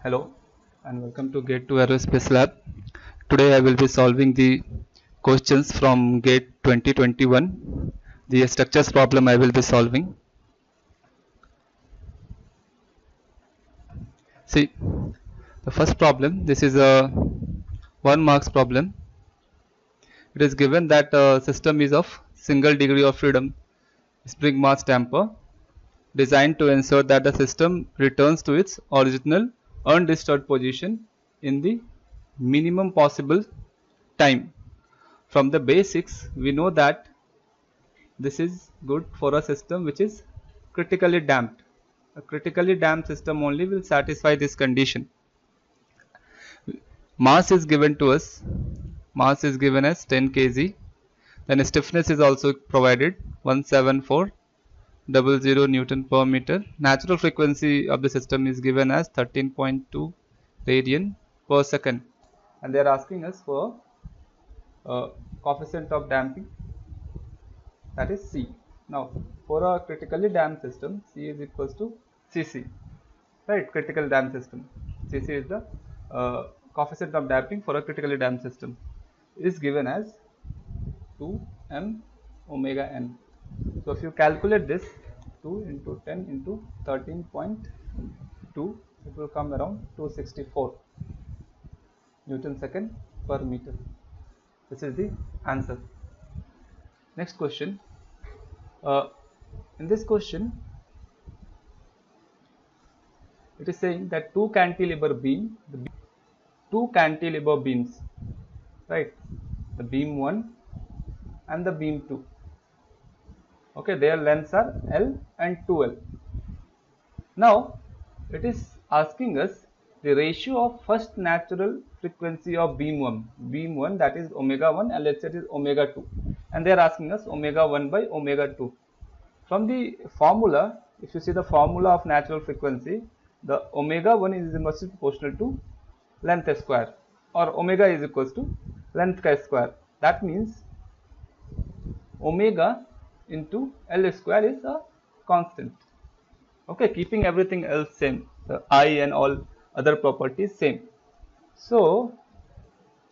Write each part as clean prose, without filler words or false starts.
Hello and welcome to GATE 2 Aerospace Lab. Today I will be solving the questions from GATE 2021. The structures problem I will be solving. See, the first problem, this is a 1 marks problem. It is given that a system is of single degree of freedom spring mass damper designed to ensure that the system returns to its original undisturbed position in the minimum possible time. From the basics, we know that this is good for a system which is critically damped. A critically damped system only will satisfy this condition. Mass is given to us. Mass is given as 10 kg. Then stiffness is also provided 17400 Newton per meter. Natural frequency of the system is given as 13.2 radian per second. And they are asking us for coefficient of damping, that is C. Now, for a critically damped system, C is equals to Cc, right? Critical damped system. Cc is the coefficient of damping for a critically damped system. It is given as 2m omega n. So, if you calculate this, 2 into 10 into 13.2, it will come around 264 Newton second per meter. This is the answer. Next question. In this question, it is saying that two cantilever beams, right? The beam 1 and the beam 2. Okay, their lengths are L and 2L. Now, it is asking us the ratio of first natural frequency of beam 1. Beam 1, that is omega 1, and let's say it is omega 2. And they are asking us omega 1 by omega 2. From the formula, if you see the formula of natural frequency, the omega 1 is inversely proportional to length square, or omega is equals to length square. That means omega into L square is a constant. Okay, keeping everything else same, the I and all other properties same. So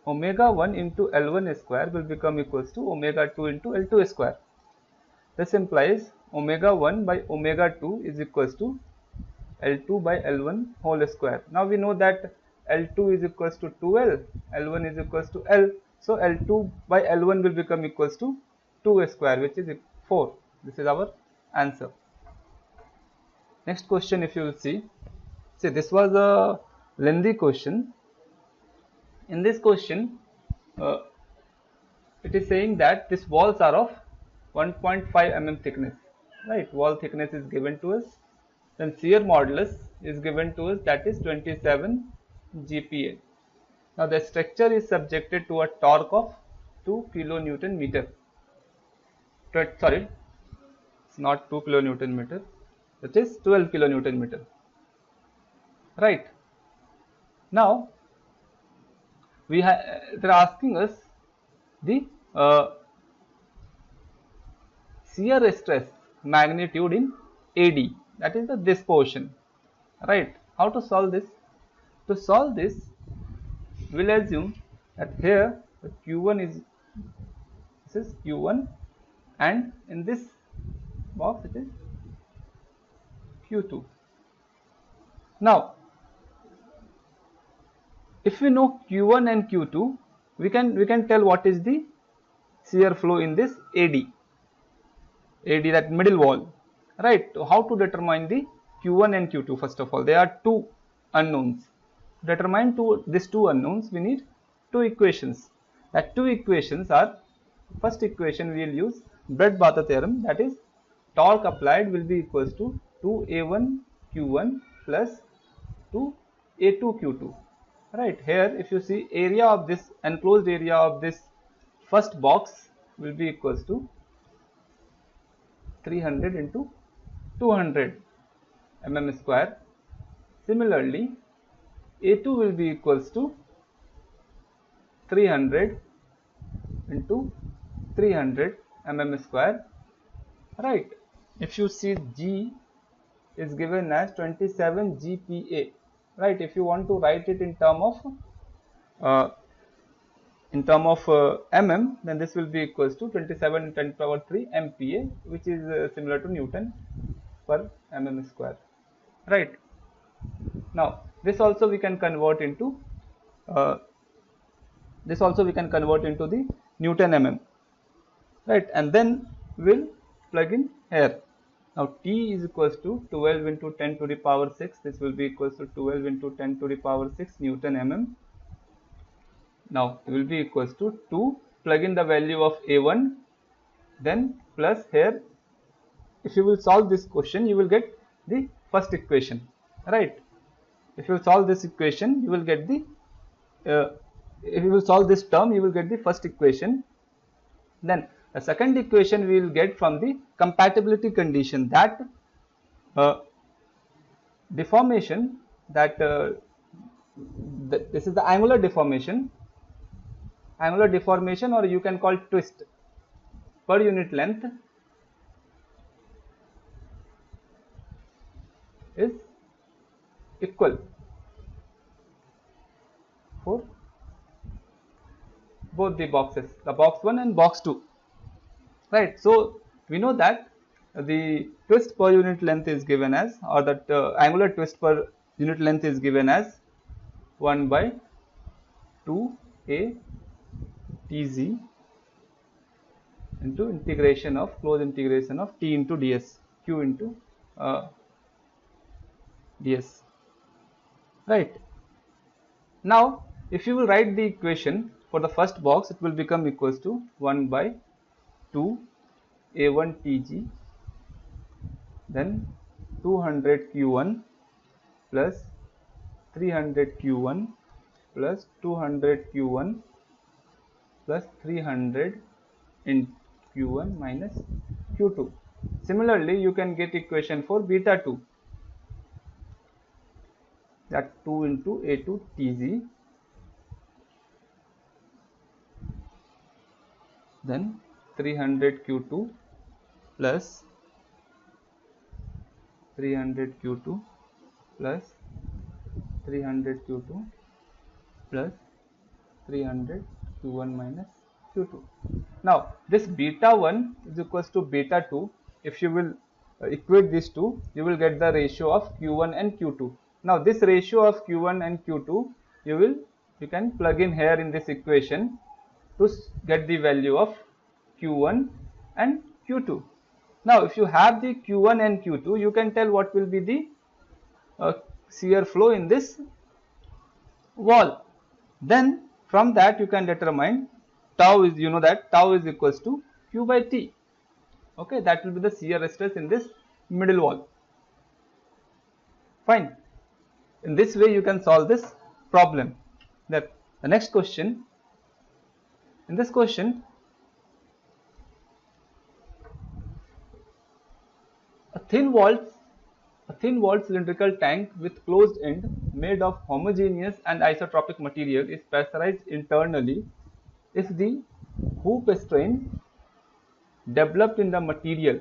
omega 1 into L1 square will become equals to omega 2 into L2 square. This implies omega 1 by omega 2 is equals to L2 by L1 whole square. Now we know that L2 is equals to 2L, L1 is equals to L. So L2 by L1 will become equals to 2 square, which is 4. This is our answer. Next question, if you will see this was a lengthy question. In this question, it is saying that these walls are of 1.5 mm thickness, right? Wall thickness is given to us. Then shear modulus is given to us, that is 27 GPa. Now the structure is subjected to a torque of 2 kilonewton meter. Sorry, it's not 2 kilonewton meter, it is 12 kilonewton meter, right? Now they're asking us the shear stress magnitude in AD, that is this portion, right? How to solve this? To solve this, we'll assume that here the Q1 is, this is Q1, and in this box it is Q2. Now, if we know Q1 and Q2, we can tell what is the shear flow in this AD, that middle wall, right? How to determine the Q1 and Q2? First of all, there are two unknowns. To determine these two unknowns, we need two equations. That two equations are, first equation we will use Brett-Bath theorem, that is torque applied will be equals to 2A1 Q1 plus 2A2 Q2. Right, here if you see, area of this enclosed area of this first box will be equals to 300 into 200 mm square. Similarly, A2 will be equals to 300 into 300 mm square, right? If you see, G is given as 27 GPa, right? If you want to write it in term of mm, then this will be equals to 27 10 power 3 MPa, which is similar to Newton per mm square, right? Now this also we can convert into uh, the Newton mm, right? And then we'll plug in here. Now T is equals to 12 into 10 to the power 6. This will be equals to 12 into 10 to the power 6 Newton mm. Now it will be equals to 2, plug in the value of A1, then plus here, if you will solve this question, you will get the first equation, right? If you solve this equation, you will get the if you will solve this term, you will get the first equation. Then the second equation we will get from the compatibility condition, that deformation, that this is the angular deformation, or you can call twist per unit length is equal for both the boxes, the box 1 and box 2, right? So we know that the twist per unit length is given as, or that angular twist per unit length is given as 1 by 2a tz into integration of closed integration of t into ds, q into ds, right? Now if you will write the equation for the first box, it will become equals to 1 by 2 a1 tg, then 200 q1 plus 300 q1 plus 200 q1 plus 300 in q1 minus q2. Similarly, you can get equation for beta 2, that 2 into a2 tz, then 300 q2 plus 300 q2 plus 300 q2 plus 300 q1 minus q2. Now this beta 1 is equals to beta 2. If you will equate these two, you will get the ratio of q1 and q2. Now this ratio of q1 and q2 you can plug in here in this equation to get the value of q1 and q2. Now if you have the q1 and q2, you can tell what will be the shear flow in this wall. Then from that you can determine tau is, you know that tau is equals to q by t. Okay, that will be the shear stress in this middle wall. Fine. In this way you can solve this problem. That the next question, in this question, a thin walled cylindrical tank with closed end made of homogeneous and isotropic material is pressurized internally if the hoop strain developed in the material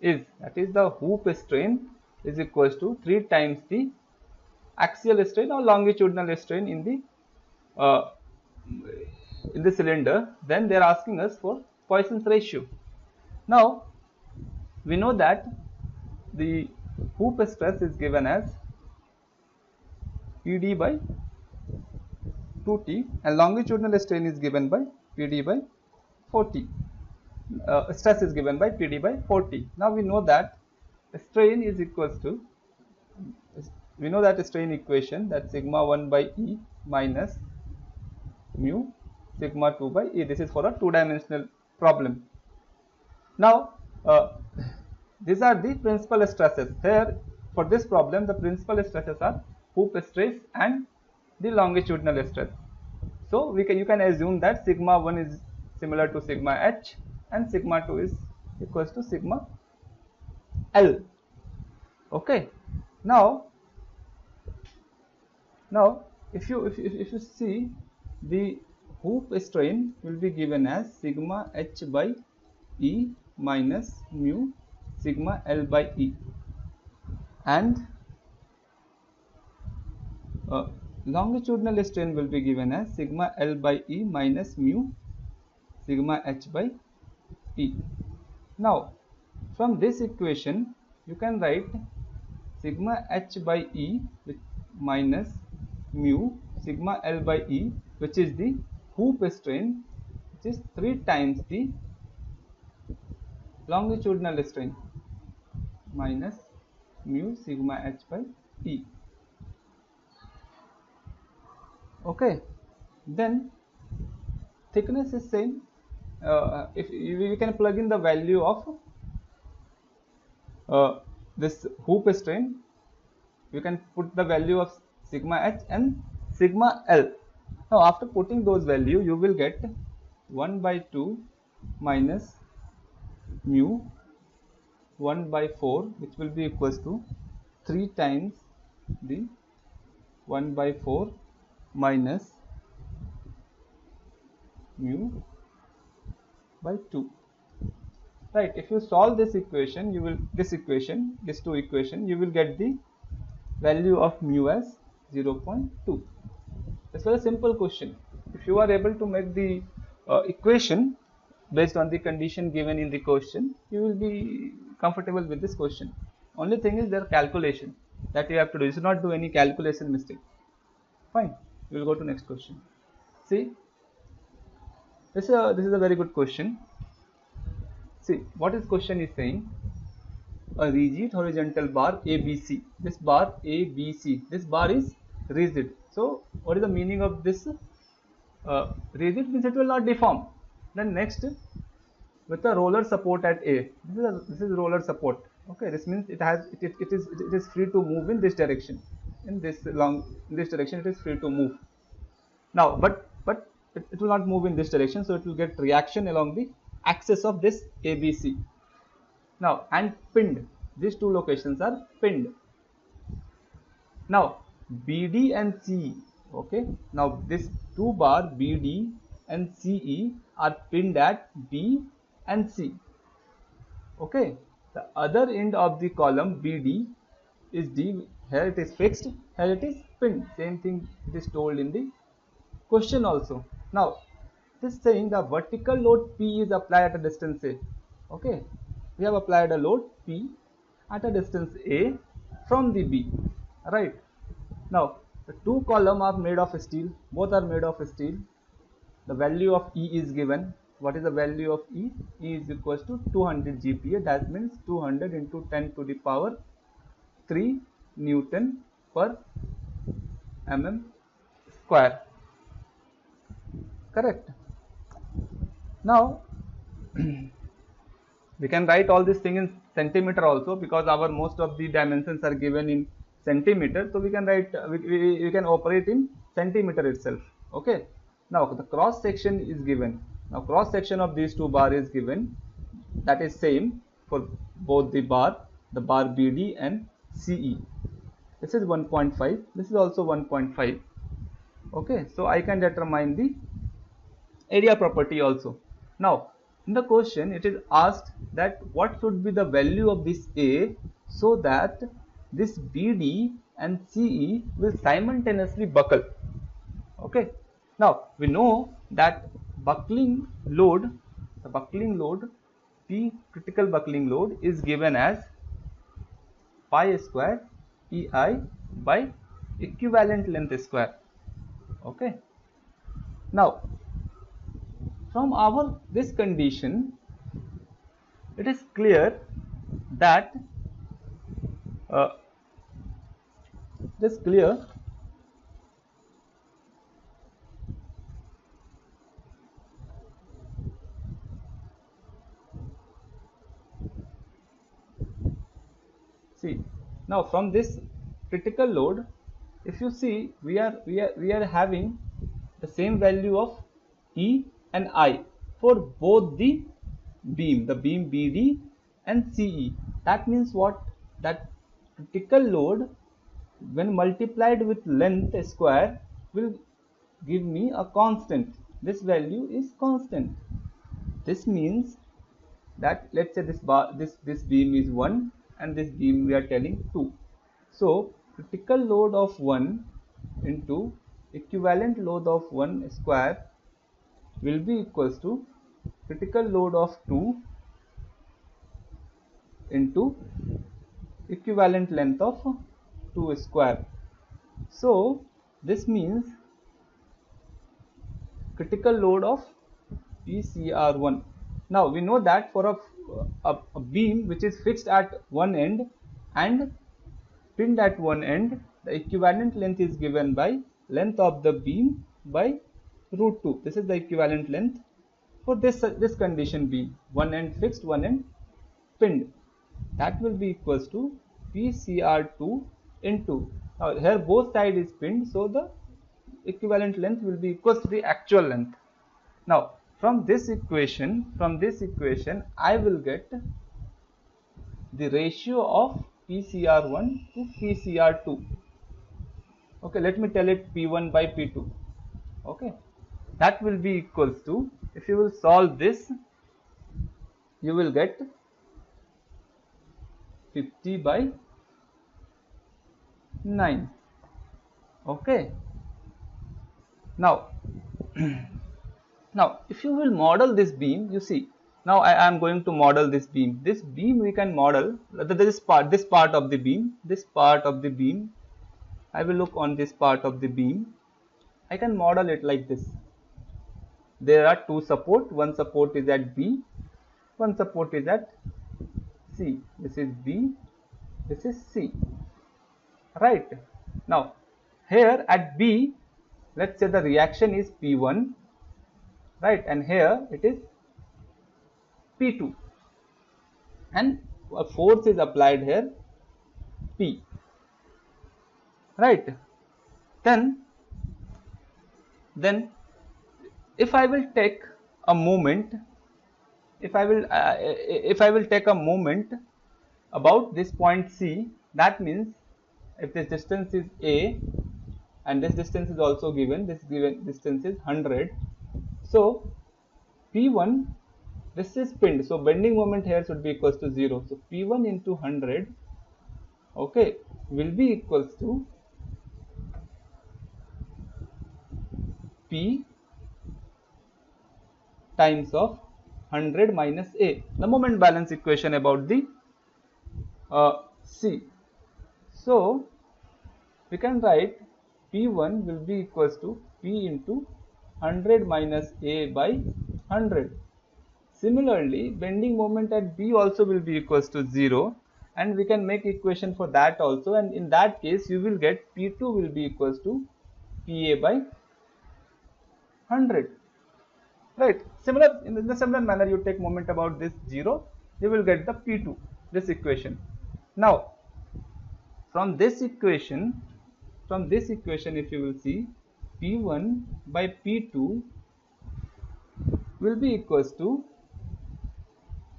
is, that is the hoop strain is equals to 3 times the axial strain or longitudinal strain in the cylinder. Then they are asking us for Poisson's ratio. Now we know that the hoop stress is given as PD by 2T and longitudinal strain is given by PD by 4T. Stress is given by PD by 4T. Now we know that strain is equals to, we know that strain equation, that sigma 1 by E minus mu sigma 2 by E. This is for a two-dimensional problem. Now these are the principal stresses. Here for this problem the principal stresses are hoop stress and the longitudinal stress. So you can assume that sigma 1 is similar to sigma h and sigma 2 is equals to sigma L. Okay. Now if you see, the hoop strain will be given as sigma h by E minus mu sigma L by E, and longitudinal strain will be given as sigma L by E minus mu sigma H by E. Now from this equation you can write sigma H by E minus mu sigma L by E, which is the hoop strain, which is 3 times the longitudinal strain, minus mu sigma H by E. Okay, then thickness is same. If we can plug in the value of this hoop strain, you can put the value of sigma H and sigma L. Now after putting those values, you will get 1 by 2 minus mu 1 by 4, which will be equals to 3 times the 1 by 4 minus mu by 2. Right, if you solve this equation, these two equations, you will get the value of mu as 0.2. This was a simple question. If you are able to make the equation based on the condition given in the question, you will be comfortable with this question. Only thing is their calculation that you have to do. You should not do any calculation mistake. Fine. We will go to next question. See, this is a very good question. See what this question is saying. A rigid horizontal bar ABC. This bar ABC. This bar is rigid. So what is the meaning of this? Rigid means it will not deform. Then next, with a roller support at A. This is roller support. Okay, this means it is free to move in this direction. In this direction, it is free to move. Now, but it will not move in this direction, so it will get reaction along the axis of this ABC. Now, and pinned. These two locations are pinned. Now, BD and CE. Okay. Now, this two bar BD and CE are pinned at B and C. Okay. The other end of the column BD is D. Here it is fixed. Here it is pinned. Same thing it is told in the question also. Now, this saying the vertical load P is applied at a distance A. Okay. We have applied a load P at a distance A from the B. Right. Now, the two columns are made of steel. Both are made of steel. The value of E is given. What is the value of E? E is equals to 200 GPa. That means 200 into 10 to the power 3 Newton per mm square. Correct. Now, we can write all this thing in centimeter also, because our most of the dimensions are given in centimeter. So we can write, we can operate in centimeter itself. Okay. Now the cross section is given. Now cross section of these two bar is given. That is same for both the bar BD and CE. This is 1.5. This is also 1.5. Okay. So I can determine the area property also. Now in the question it is asked that what should be the value of this A so that this BD and CE will simultaneously buckle. Okay. Now we know that buckling load, the buckling load P, critical buckling load, is given as pi square EI by equivalent length square. Okay. Now from this condition, it is clear that see, now from this critical load, if you see, we are having the same value of E and I for both the beam BD and CE. That means what? That critical load when multiplied with length square will give me a constant. This value is constant. This means that, let's say this beam is 1 and this beam we are telling 2. So critical load of 1 into equivalent load of 1 square will be equals to critical load of 2 into equivalent length of 2 square. So this means critical load of PCR1. Now we know that for a beam which is fixed at one end and pinned at one end, the equivalent length is given by length of the beam by root 2. This is the equivalent length for this condition beam, one end fixed, one end pinned. That will be equals to PCR2 into, now here both side is pinned, so the equivalent length will be equals to the actual length. Now from this equation I will get the ratio of PCR1 to PCR2. Okay, let me tell it P1 by P2. Okay, that will be equals to, if you will solve this, you will get 50 by 9. Okay, now now if you will model this beam, you see, now I am going to model this beam. This beam we can model this part of the beam. I will look on this part of the beam. I can model it like this. There are two support. One support is at B, one support is at C. This is B, this is C. Right. Now here at B, let's say the reaction is P1, right, and here it is P2, and a force is applied here, P, right. Then if I will take a moment, if I will take a moment about this point C, that means if this distance is A and this distance is also given, this given distance is 100, so P1, this is pinned, so bending moment here should be equals to 0, so P1 into 100, okay, will be equals to P times of 100 minus A, the moment balance equation about the C. So we can write P1 will be equals to P into 100 minus A by 100. Similarly, bending moment at B also will be equals to 0, and we can make equation for that also, and in that case you will get P2 will be equals to PA by 100. Right. In the similar manner, you take moment about this 0, you will get the P2, this equation. Now from this equation if you will see, P1 by P2 will be equals to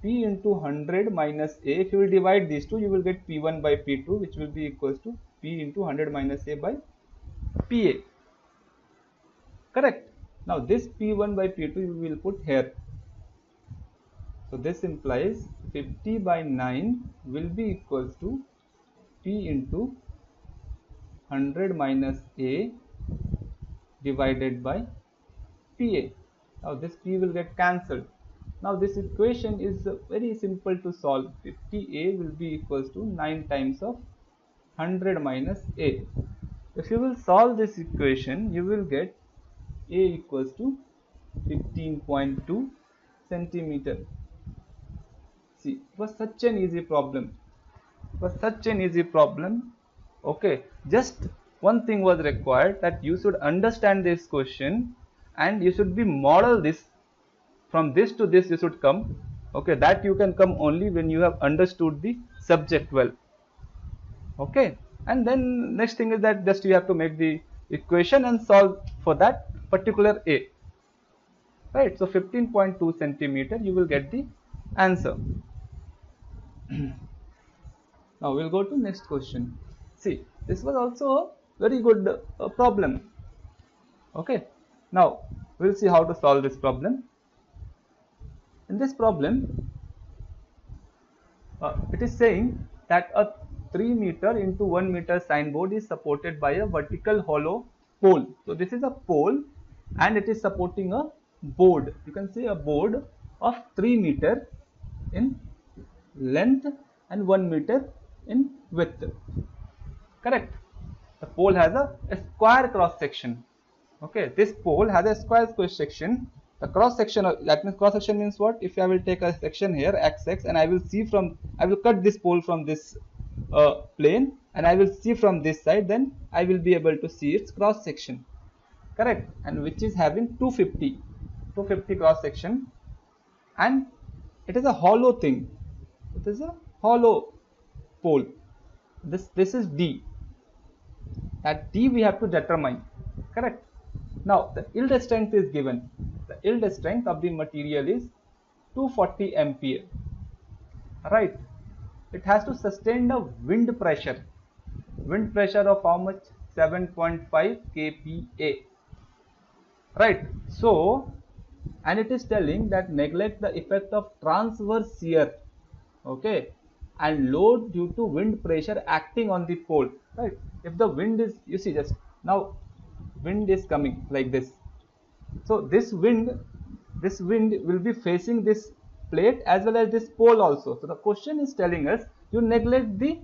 P into 100 minus A. If you will divide these two, you will get P1 by P2, which will be equals to P into 100 minus A by PA. Correct. Now this P1 by P2 you will put here. So this implies 50 by 9 will be equals to P into 100 minus A divided by PA. Now this P will get cancelled. Now this equation is very simple to solve. 50A will be equals to 9 times of 100 minus A. If you will solve this equation, you will get A equals to 15.2 centimeter. See, it was such an easy problem. Okay, just one thing was required, that you should understand this question and you should be model this. From this to this you should come. Okay, that you can come only when you have understood the subject well. Okay, and then next thing is that just you have to make the equation and solve for that particular A. Right, so 15.2 centimeter you will get the answer. Now we'll go to next question. See, this was also a very good problem. Okay, now we'll see how to solve this problem. In this problem, it is saying that a 3 meter into 1 meter signboard is supported by a vertical hollow pole. So this is a pole and it is supporting a board. You can see a board of 3 meter in length and 1 meter in width. Correct. The pole has a square cross section. Okay, this pole has a square cross section. The cross section, that means cross section means what? If I will take a section here XX and I will cut this pole from this plane and I will see from this side, then I will be able to see its cross section. Correct. And which is having 250 cross section, and it is a hollow thing. It is a hollow pole. This is D. That D we have to determine. Correct. Now the yield strength is given. The yield strength of the material is 240 ampere. Right. It has to sustain the wind pressure. Wind pressure of how much? 7.5 kPa. Right. So, and it is telling that neglect the effect of transverse shear. Okay. And load due to wind pressure acting on the pole. Right. If the wind is, you see, just now wind is coming like this. So this wind will be facing this plate as well as this pole also. So the question is telling us you neglect the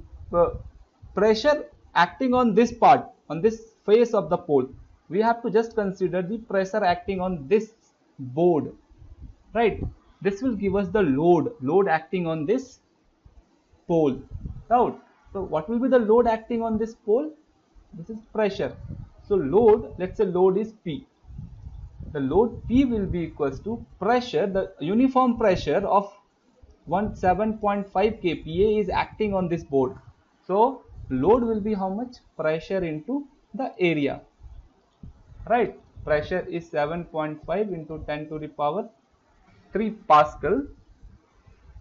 pressure acting on this part, on this face of the pole. We have to just consider the pressure acting on this board. Right. This will give us the load acting on this pole. Out. So what will be the load acting on this pole? This is pressure. So load, let's say load is P. The load P will be equals to pressure, the uniform pressure of 7.5 kPa is acting on this board. So load will be how much? Pressure into the area. Right. Pressure is 7.5 into 10 to the power 3 Pascal.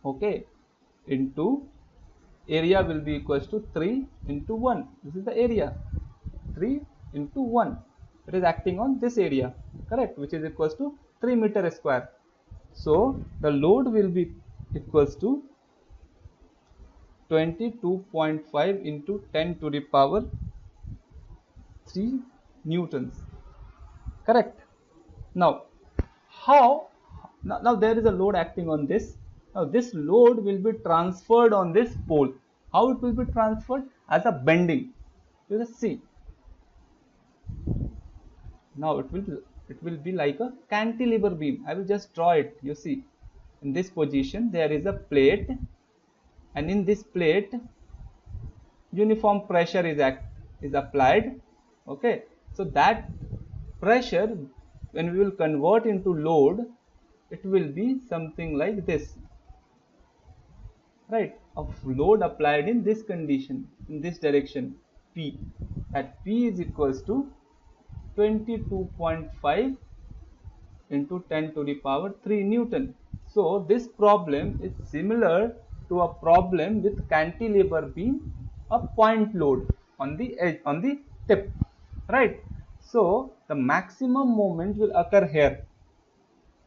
Okay. Into area will be equals to 3 into 1. This is the area. 3 into 1. It is acting on this area. Correct. Which is equals to 3 meter square. So the load will be equals to 22.5 into 10 to the power 3 newtons. Correct. Now now there is a load acting on this. Now this load will be transferred on this pole. How it will be transferred? As a bending. You just see. Now it will be like a cantilever beam. I will just draw it. You see, in this position there is a plate, and in this plate uniform pressure is applied. Okay, so that pressure, when we will convert into load, it will be something like this. Right, of load applied in this condition, in this direction, P. At P is equals to 22.5 into 10 to the power 3 Newton. So this problem is similar to a problem with cantilever beam, a point load on the edge, on the tip. Right. So the maximum moment will occur here.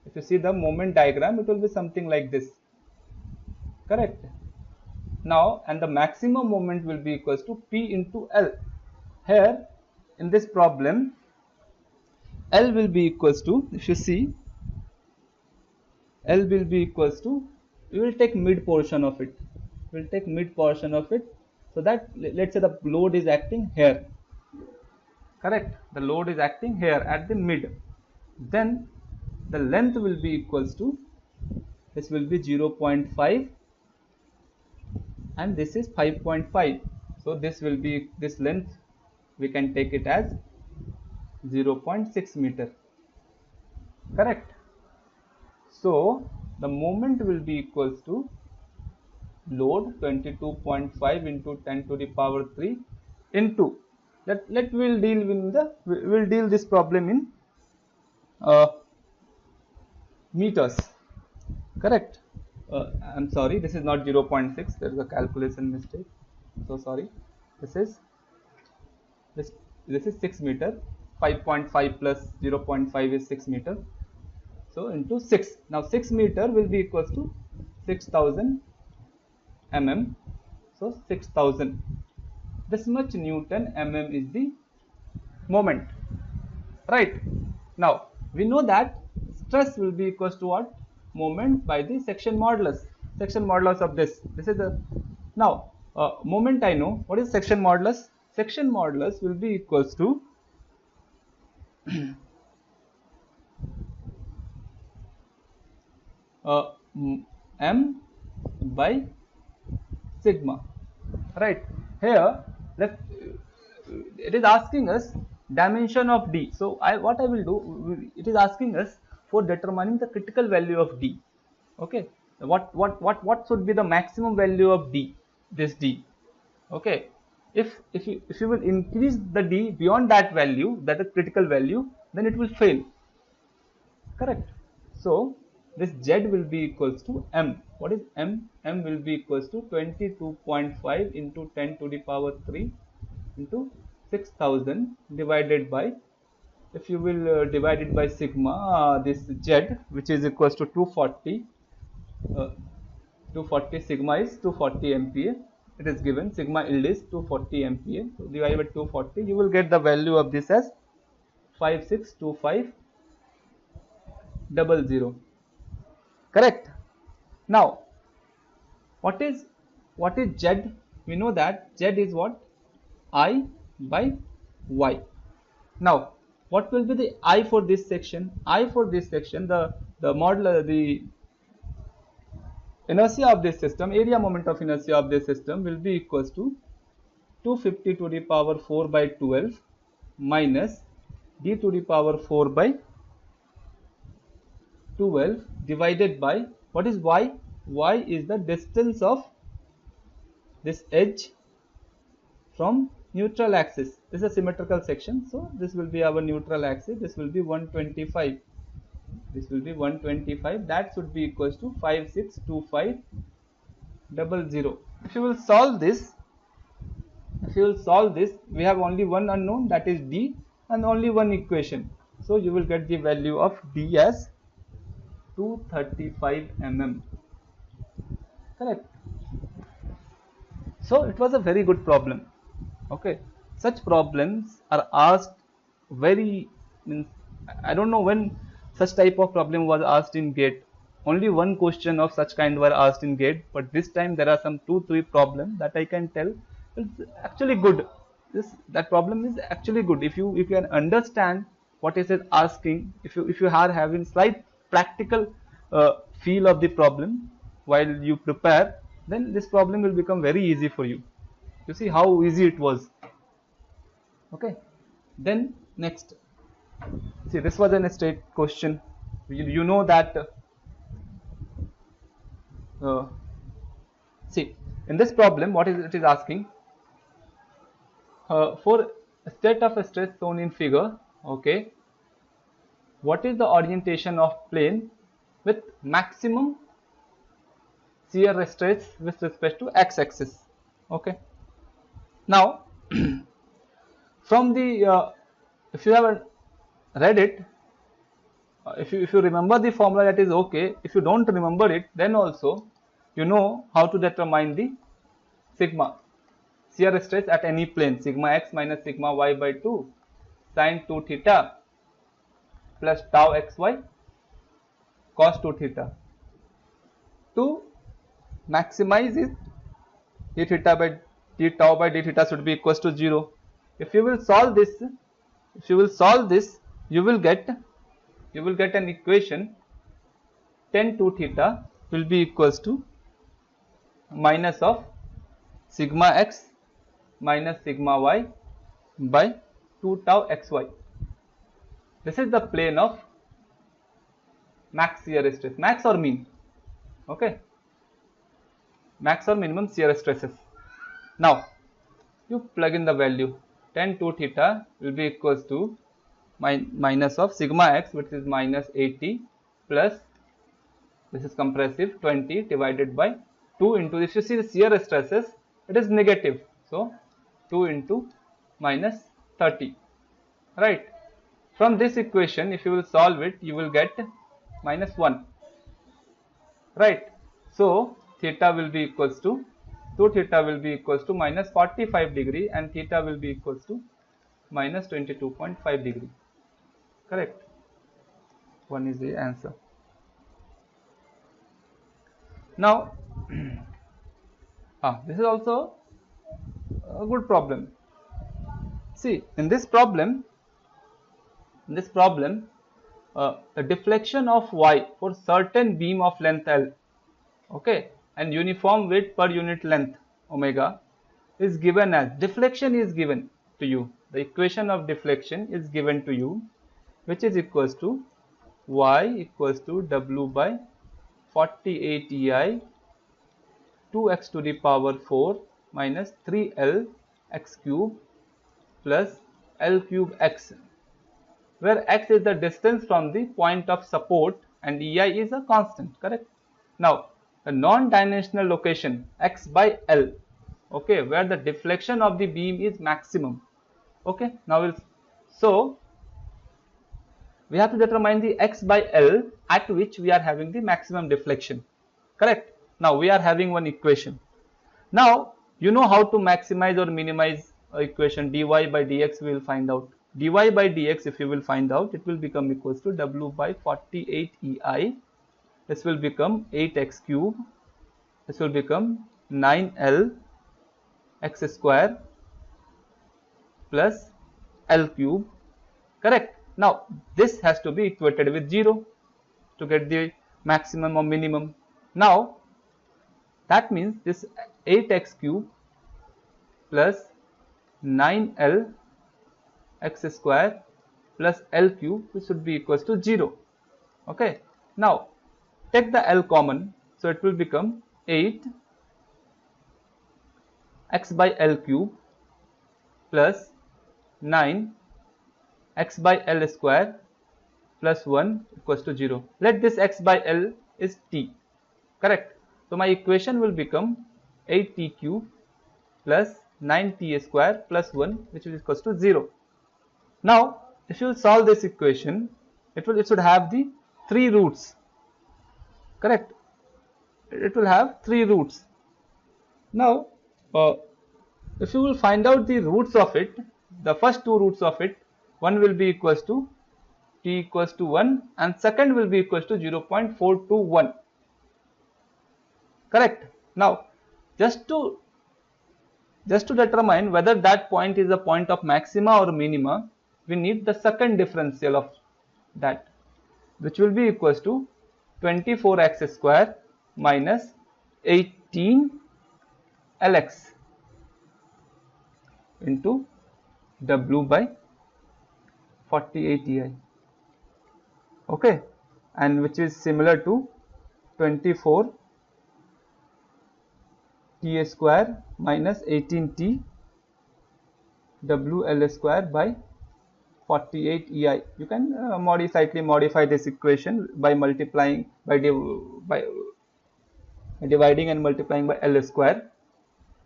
If you see the moment diagram, it will be something like this. Correct. Now, and the maximum moment will be equals to P into L. Here in this problem, L will be equals to, if you see, L will be equals to, we will take mid portion of it. We will take mid portion of it, so that let's say the load is acting here. Correct. The load is acting here at the mid. Then the length will be equals to, this will be 0.5 and this is 5.5. So this will be, this length we can take it as 0.6 meter. Correct. So the moment will be equals to load 22.5 into 10 to the power 3 into, we'll deal this problem in meters. Correct. I'm sorry, this is not 0.6. There is a calculation mistake. So sorry. This is 6 meter. 5.5 plus 0.5 is 6 meter. So into 6. Now 6 meter will be equals to 6000 mm. So 6000. This much Newton mm is the moment. right? Now we know that stress will be equals to what? Moment by the section modulus. Section modulus of this is the, now moment I know. What is section modulus? Section modulus will be equals to m by sigma, right? Here let it is asking us dimension of d. So what I will do, it is asking us for determining the critical value of d. Okay, what should be the maximum value of d, this d? Okay, if you will increase the d beyond that value, that is critical value, then it will fail, correct? So this z will be equals to m. What is m? M will be equals to 22.5 into 10 to the power 3 into 6000 divided by, if you will divide it by sigma, this z, which is equals to 240, 240, sigma is 240 MPa. It is given sigma yield is 240 MPa. So divided by 240, you will get the value of this as 562500. Correct? Now, what is z? We know that z is what? I by y. Now, what will be the I for this section? I for this section, the modular, the inertia of this system, area moment of inertia of this system will be equals to 250 to the power 4 by 12 minus d to the power 4 by 12 divided by, what is y? Y is the distance of this edge from neutral axis. This is a symmetrical section, so this will be our neutral axis. This will be 125. This will be 125. That should be equals to 562500. If you will solve this, we have only one unknown, that is d, and only one equation. So you will get the value of d as 235 mm. Correct? So it was a very good problem. Okay, such problems are asked very, I don't know when such type of problem was asked in GATE. Only one question of such kind were asked in GATE, but this time there are some 2-3 problems that I can tell it's actually good. That problem is actually good. If you can understand what is it asking, if you are having slight practical feel of the problem while you prepare, then this problem will become very easy for you. You see how easy it was. Okay, then next, see, this was an straight question. You know that see, in this problem, what is it is asking, for a state of stress shown in figure, okay, what is the orientation of plane with maximum shear stress with respect to x-axis? Okay, now from the if you have read it, if you remember the formula, that is okay. If you don't remember it, then also you know how to determine the sigma shear stress at any plane. Sigma x minus sigma y by 2 sine 2 theta plus tau xy cos 2 theta. To maximize it, d theta by d tau by d theta should be equals to 0. If you will solve this, you will get an equation. Tan 2 theta will be equals to minus of sigma x minus sigma y by 2 tau xy. This is the plane of max shear stress, max or mean, okay, max or minimum shear stresses. Now you plug in the value. Tan 2 theta will be equals to minus of sigma x, which is minus 80, plus this is compressive 20 divided by 2 into, if you see the shear stresses, it is negative, so 2 into minus 30, right? From this equation, if you will solve it, you will get minus 1, right? So theta will be equals to 2 theta will be equals to minus 45 degree and theta will be equals to minus 22.5 degree. Correct. 1 is the answer. Now, this is also a good problem. See, in this problem, the deflection of y for certain beam of length L, okay, and uniform weight per unit length omega is given as, deflection is given to you, the equation of deflection is given to you, which is equals to y equals to w by 48 ei 2x to the power 4 minus 3l x cube plus l cube x, where x is the distance from the point of support and ei is a constant. Correct. Now, the non-dimensional location x by l, okay, where the deflection of the beam is maximum. Okay, now so we have to determine the x by l at which we are having the maximum deflection. Correct. Now we are having one equation. Now you know how to maximize or minimize equation. Dy by dx we will find out. Dy by dx, if you will find out, it will become equals to w by 48 ei. This will become 8x cube. This will become 9l x square plus l cube. Correct. Now this has to be equated with 0 to get the maximum or minimum. Now that means this 8x cube plus 9l x square plus l cube, this should be equals to 0. Okay. Now take the l common, so it will become 8 x by l cube plus 9 x by l square plus 1 equals to 0. Let this x by l is t. Correct. So my equation will become 8t cube plus 9t square plus 1, which is equals to 0. Now if you solve this equation, it should have the 3 roots. Correct. It will have 3 roots. Now if you will find out the roots of it, the first 2 roots of it, one will be equals to t equals to 1 and second will be equals to 0.421. Correct. Now just to determine whether that point is a point of maxima or minima, we need the second differential of that, which will be equals to 24x square minus 18 lx into w by 48 ei. Okay, and which is similar to 24 t square minus 18t wl square by 48 ei. You can slightly modify this equation by multiplying by dividing and multiplying by l square.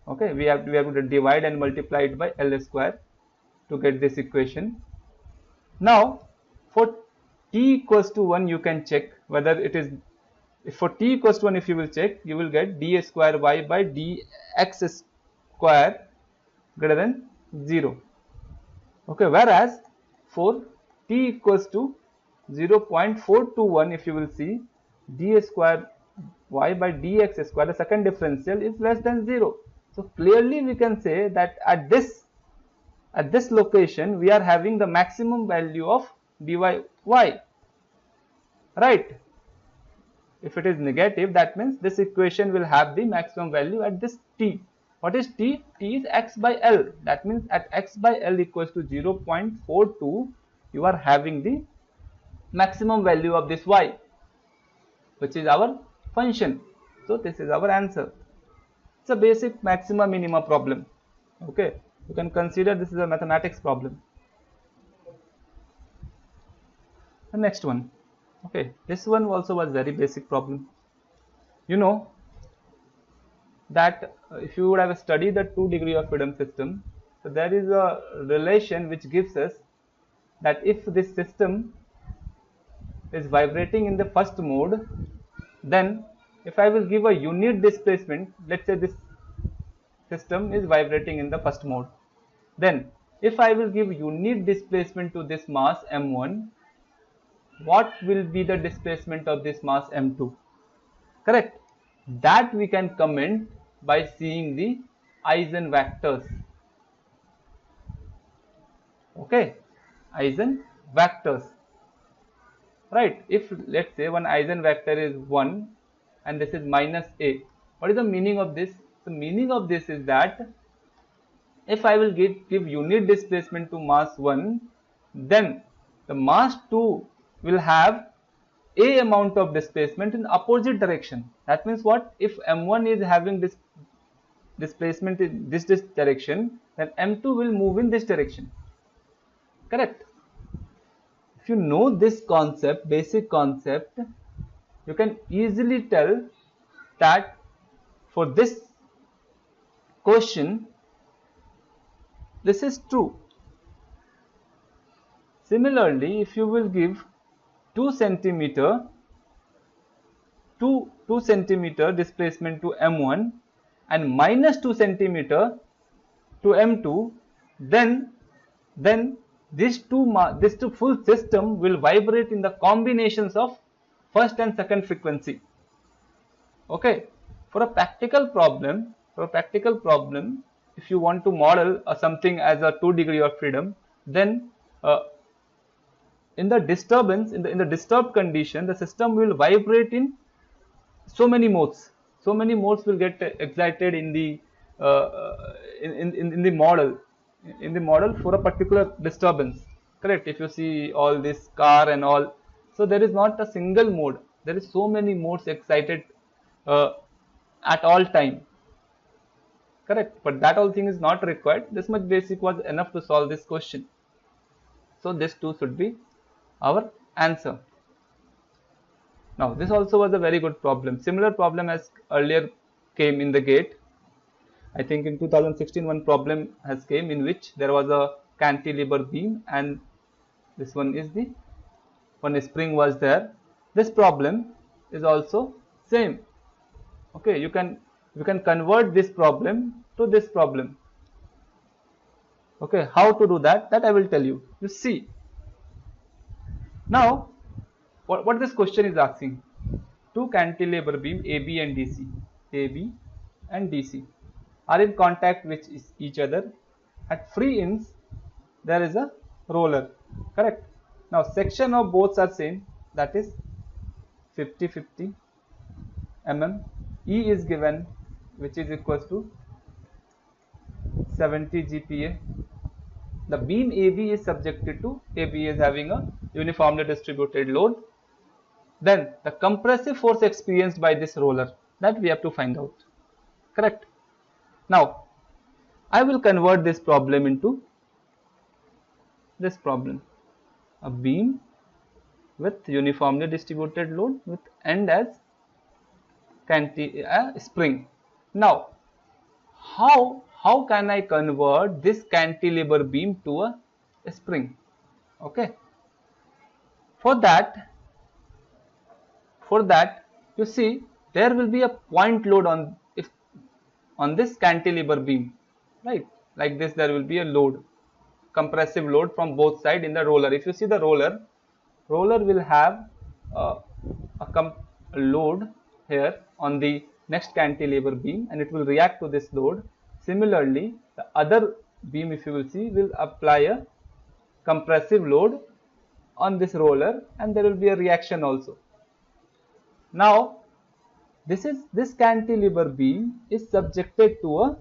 Okay, we have to divide and multiply it by l square to get this equation. Now for t equals to 1, you can check whether it is, if for t equals to 1, if you will check, you will get d square y by dx square greater than 0. Okay, whereas for t equals to 0.421, if you will see, d square y by dx square, the second differential, is less than 0. So clearly we can say that at this location we are having the maximum value of dy y. Right. If it is negative, that means this equation will have the maximum value at this t. What is t? T is x by l. That means at x by l equals to 0.42, you are having the maximum value of this y, which is our function. So this is our answer. It's a basic maxima minima problem. Okay, you can consider this is a mathematics problem. The next one. Okay, this one also was very basic problem. You know that if you would have studied the 2 degree of freedom system, so there is a relation which gives us that if this system is vibrating in the first mode, then if I will give a unit displacement, let's say this system is vibrating in the first mode, then if I will give unit displacement to this mass m1, what will be the displacement of this mass m2? Correct. That we can comment by seeing the Eigenvectors. Okay, Eigenvectors. Right. If let's say one Eigenvector is 1 and this is minus a, what is the meaning of this? The meaning of this is that if I will give unit displacement to mass 1, then the mass 2 will have a amount of displacement in opposite direction. That means what? If m1 is having this displacement in this direction, then m2 will move in this direction. Correct. If you know this concept, basic concept, you can easily tell that for this question, this is true. Similarly, if you will give 2 centimeter displacement to m1 and minus 2 centimeter to m2, then this full system will vibrate in the combinations of first and second frequency. Okay, for a practical problem, if you want to model something as a 2 degree of freedom, then in the disturbance, in the disturbed condition, the system will vibrate in so many modes. So many modes will get excited in the in the model, for a particular disturbance. Correct. If you see all this car and all, so there is not a single mode. There is so many modes excited at all time. Correct. But that all thing is not required. This much basic was enough to solve this question. So this too should be our answer. Now this also was a very good problem. Similar problem as earlier came in the GATE. I think in 2016 one problem has came in which there was a cantilever beam and this one is the one spring was there. This problem is also same. Okay, you can convert this problem to this problem. Okay, how to do that? That I will tell you. You see. Now, what this question is asking? Two cantilever beam AB and DC are in contact with each other. At free ends, there is a roller. Correct. Now, section of both are same. That is 50-50 mm. E is given, which is equals to 70 GPa. The beam AB is subjected to, AB is having a uniformly distributed load. Then the compressive force experienced by this roller, that we have to find out. Correct. Now, I will convert this problem into this problem. A beam with uniformly distributed load with end as spring. Now, how can I convert this cantilever beam to a spring? Okay. For that, you see there will be a point load on this cantilever beam, right? Like this, there will be a load, compressive load from both sides in the roller. If you see the roller will have a load here on the next cantilever beam and it will react to this load. Similarly, the other beam, if you will see, will apply a compressive load on this roller and there will be a reaction also. Now, this cantilever beam is subjected to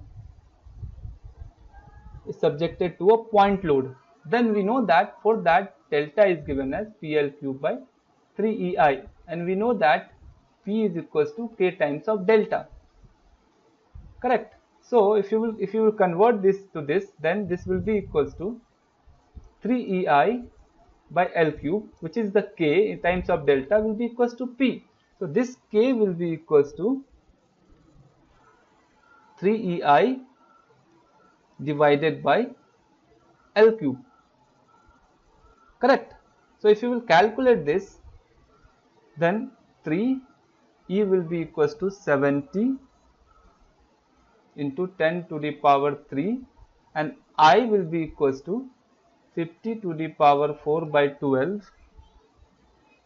a point load. Then we know that for that delta is given as PL cube by 3EI, and we know that P is equals to K times of delta. Correct. So if you will convert this to this, then this will be equals to 3EI by L cube, which is the K in times of delta, will be equals to P. So this K will be equals to 3EI divided by L cube. Correct. So if you will calculate this, then 3E will be equals to 70 into 10 to the power 3 and I will be equals to 50 to the power 4 by 12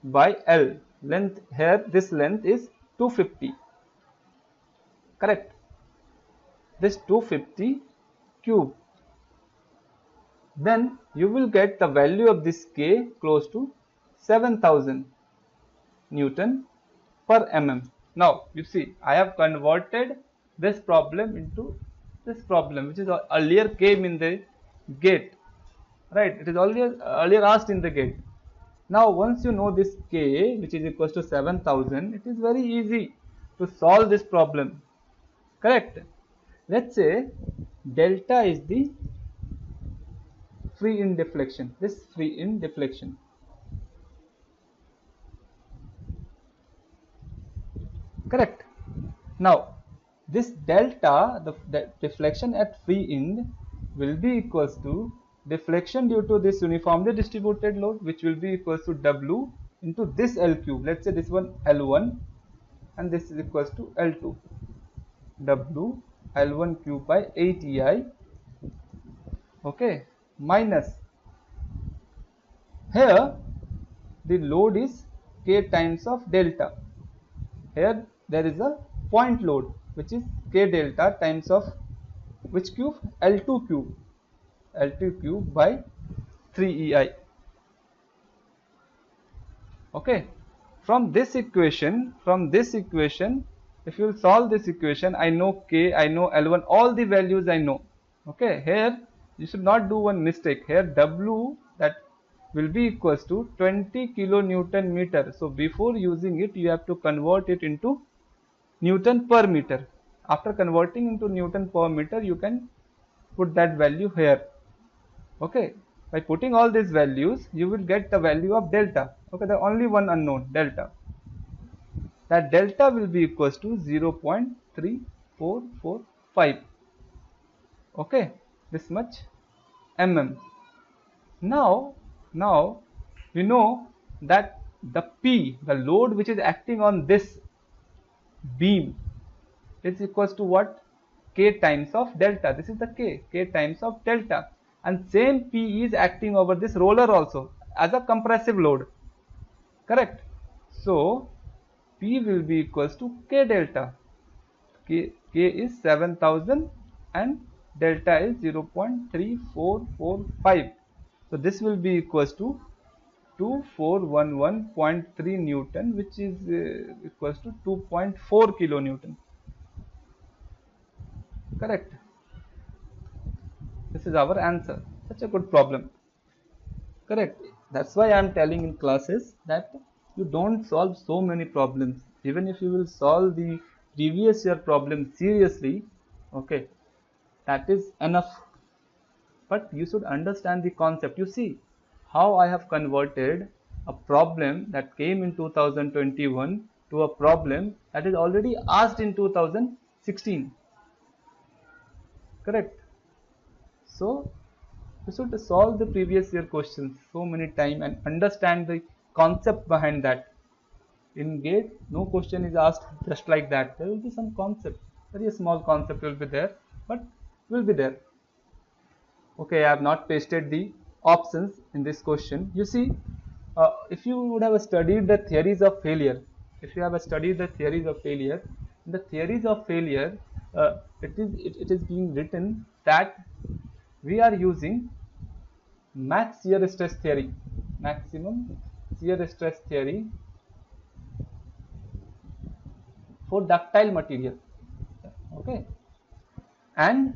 by L. Length here, this length is 250. Correct. This 250 cube. Then you will get the value of this K close to 7000 Newton per mm. Now you see, I have converted this problem into this problem, which is earlier came in the gate, right? It is earlier asked in the gate. Now once you know this K, which is equals to 7000, it is very easy to solve this problem. Correct. Let's say delta is the free end deflection, this free end deflection. Correct. Now this delta, the deflection at free end, will be equals to deflection due to this uniformly distributed load, which will be equals to W into this L cube. Let's say this one L1 and this is equals to L2. W L1 cube by 8 EI, okay, minus, here the load is K times of delta. Here there is a point load, which is K delta times of which cube? L2 cube. L2 cube by 3 EI. Okay. From this equation, if you will solve this equation, I know K, I know L1, all the values I know. Okay. Here you should not do one mistake. Here W, that will be equals to 20 kilonewton meter. So before using it, you have to convert it into Newton per meter. After converting into Newton per meter, you can put that value here. Okay. By putting all these values, you will get the value of delta. Okay, the only one unknown, delta. That delta will be equals to 0.3445. Okay, this much mm. Now we know that the P, the load which is acting on this beam, is equals to what? K times of delta. This is the K times of delta. And same P is acting over this roller also as a compressive load. Correct. So P will be equals to K delta. K is 7000 and delta is 0.3445. So this will be equals to 2411.3 Newton, which is equals to 2.4 kilonewton. Correct. This is our answer. Such a good problem. Correct. That's why I am telling in classes that you don't solve so many problems. Even if you will solve the previous year problem seriously, okay, that is enough. But you should understand the concept. You see how I have converted a problem that came in 2021 to a problem that is already asked in 2016. Correct. So you should solve the previous year questions so many times and understand the concept behind that. In GATE, no question is asked just like that. There will be some concept, very small concept will be there, but will be there. Okay, I have not pasted the options in this question. You see, if you would have studied the theories of failure, in the theories of failure, it is being written that we are using max shear stress theory, maximum shear stress theory for ductile material, okay, and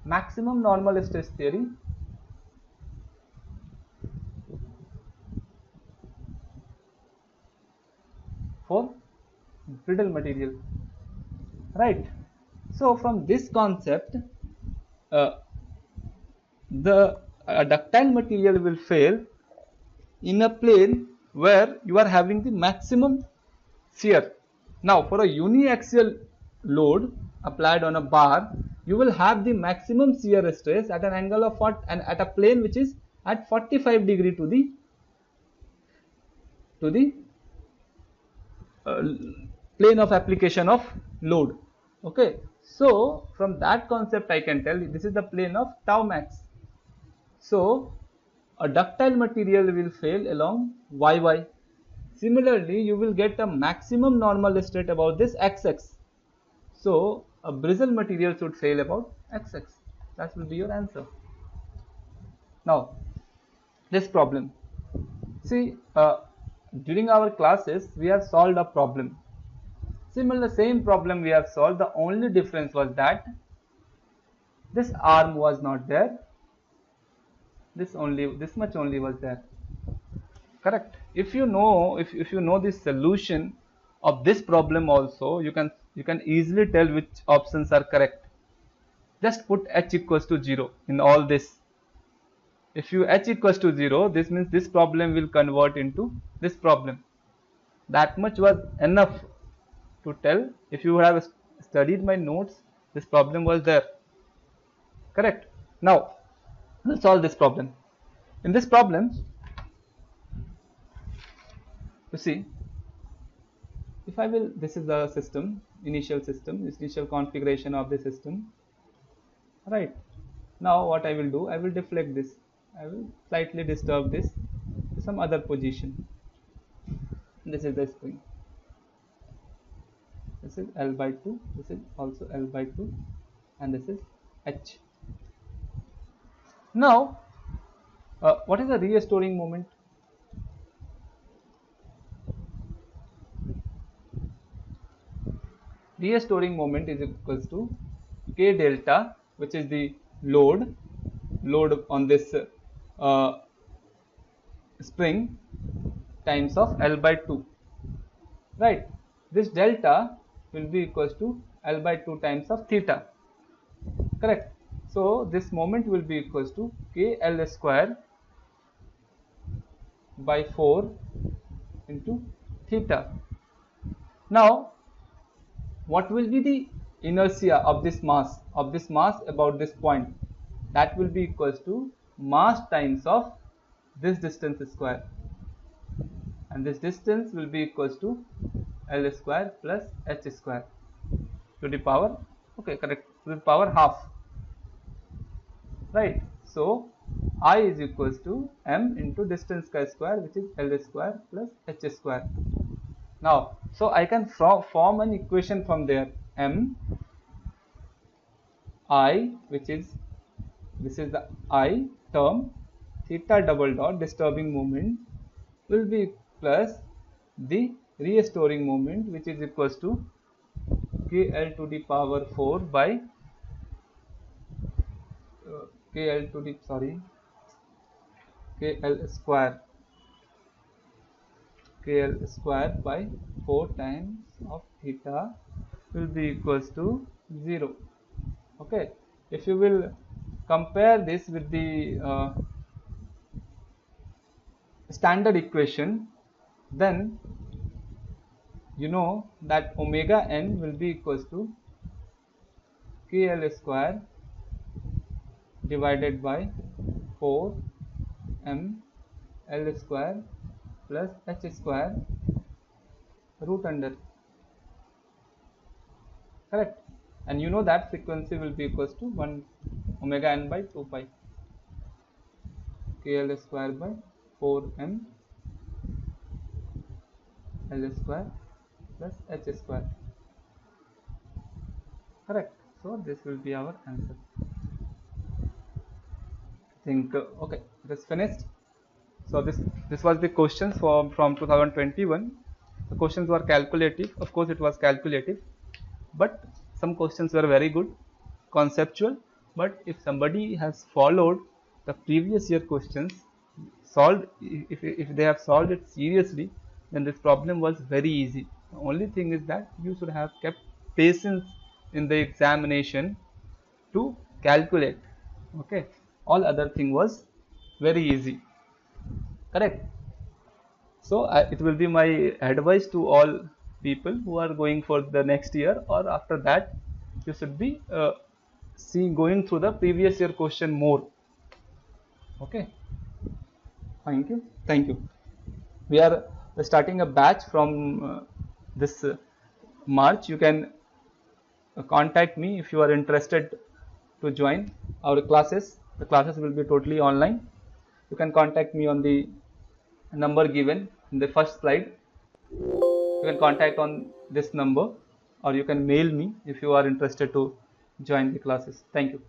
maximum normal stress theory for brittle material, right? So from this concept, the ductile material will fail in a plane where you are having the maximum shear. Now for a uniaxial load applied on a bar, you will have the maximum shear stress at an angle of what, and at a plane which is at 45 degree to the plane of application of load. Okay, so from that concept I can tell this is the plane of tau max. So a ductile material will fail along YY. Similarly, you will get a maximum normal state about this XX. So, a brittle material should fail about XX. That will be your answer. Now, this problem. See, during our classes, we have solved a problem. Similar, same problem we have solved. The only difference was that this arm was not there. This much only was there. Correct. If you know this solution of this problem also, you can easily tell which options are correct. Just put h equals to 0 in all this. If you h equals to 0, this means this problem will convert into this problem. That much was enough to tell. If you have studied my notes, this problem was there. Correct. Now, let's solve this problem. In this problem, you see, if I will, this is the system, initial configuration of the system. Right. Now what I will do, I will deflect this. I will slightly disturb this to some other position. This is the spring. This is L by 2. This is also L by 2. And this is H. Now, what is the restoring moment? Restoring moment is equals to K delta, which is the load on this spring times of L by 2. Right. This delta will be equals to L by 2 times of theta. Correct. So this moment will be equals to KL square by 4 into theta. Now, what will be the inertia of this mass about this point? That will be equals to mass times of this distance square, and this distance will be equals to L square plus H square to the power, okay, correct, to the power half. Right. So I is equals to m into distance square, which is L square plus H square. Now, so I can form an equation from there. M I, which is, this is the I term, theta double dot disturbing moment will be plus the restoring moment, which is equals to KL to the power 4 by KL square by 4 times of theta will be equals to 0. Okay, if you will compare this with the standard equation, then you know that omega n will be equals to KL square divided by 4 m L square plus H square root under. Correct. And you know that frequency will be equals to 1 omega n by 2 pi KL square by 4 m L square plus H square. Correct. So this will be our answer. I think okay, it is finished. So this was the questions from 2021. The questions were calculative. Of course, it was calculative, but some questions were very good, conceptual. But if somebody has followed the previous year questions, solved, if they have solved it seriously, then this problem was very easy. The only thing is that you should have kept patience in the examination to calculate. Okay, all other thing was very easy. Correct. So it will be my advice to all people who are going for the next year, or after that you should be going through the previous year question more. Okay. Thank you. We are starting a batch from this March. You can contact me if you are interested to join our classes. The classes will be totally online. you can contact me on the number given in the first slide. You can contact on this number, or you can mail me if you are interested to join the classes. Thank you.